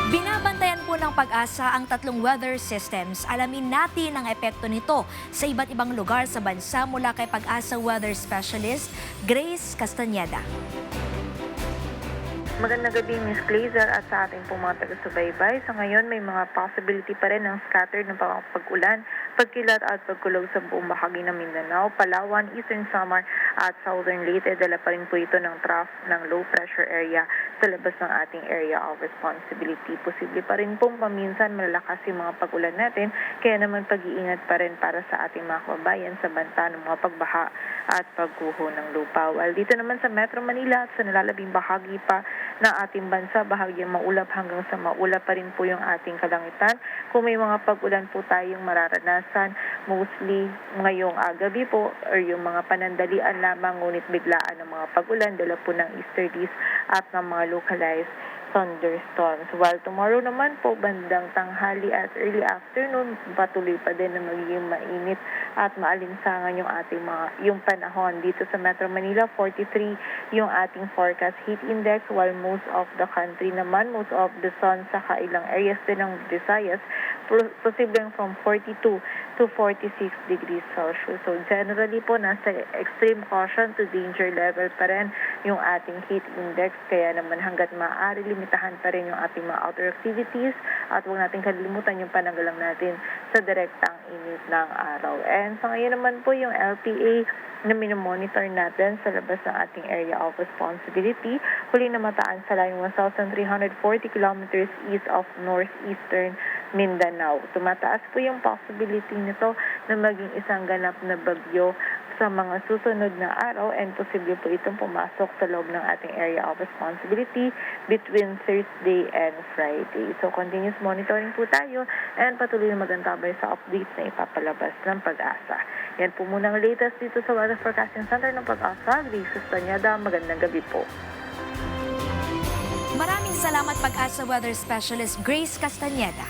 Binabantayan po ng Pag-asa ang tatlong weather systems. Alamin natin ang epekto nito sa iba't ibang lugar sa bansa mula kay Pag-asa Weather Specialist Grace Castañeda. Magandang gabi, Ms. Glazer, at sa ating pong mga taga-subaybay. Sa ngayon, may mga possibility pa rin ng scattered na pag-ulan, pagkilat at pagkulog sa buong bahagi ng Mindanao, Palawan, Eastern Samar at Southern Leyte. Dala pa rin po ito ng trough ng low pressure area sa labas ng ating area of responsibility. Posible pa rin pong paminsan malalakas yung mga pag-ulan natin, kaya naman pag-iingat pa rin para sa ating mga kababayan sa banta ng mga pagbaha at pagguho ng lupa. While dito naman sa Metro Manila at sa nalalabing bahagi pa ng ating bansa, bahagyang maulap hanggang sa maulap pa rin po yung ating kalangitan. Kung may mga pag-ulan po tayong mararanasan, mostly ngayong gabi po or yung mga panandalian lamang, ngunit biglaan ng mga pag-ulan dala po ng easterlies at ng mga localized thunderstorms. While tomorrow naman po, bandang tanghali at early afternoon, patuloy pa din na magiging mainit at maalinsangan yung panahon. Dito sa Metro Manila, 43 yung ating forecast heat index, while most of the country naman, most of the sun sa ilang areas din ng Visayas, posibleng from 42 to 46 degrees Celsius. So generally po, nasa extreme caution to danger level pa rin yung ating heat index, kaya naman hanggat maaari, limitahan pa rin yung ating mga outdoor activities at huwag natin kalimutan yung pananggalang natin sa direktang init ng araw. And sa ngayon naman po yung LPA na minomonitor natin sa labas ng ating area of responsibility, huli na mataan sa layong 1,340 kilometers east of northeastern Mindanao. Tumataas po yung possibility nito na maging isang ganap na bagyo sa mga susunod na araw, and posible po itong pumasok sa loob ng ating area of responsibility between Thursday and Friday. So continuous monitoring po tayo and patuloy na magantabay sa updates na ipapalabas ng Pag-asa. Yan po muna ang latest dito sa Weather Forecasting Center ng Pag-asa. Grace Castañeda, magandang gabi po. Maraming salamat Pag-asa Weather Specialist Grace Castañeda.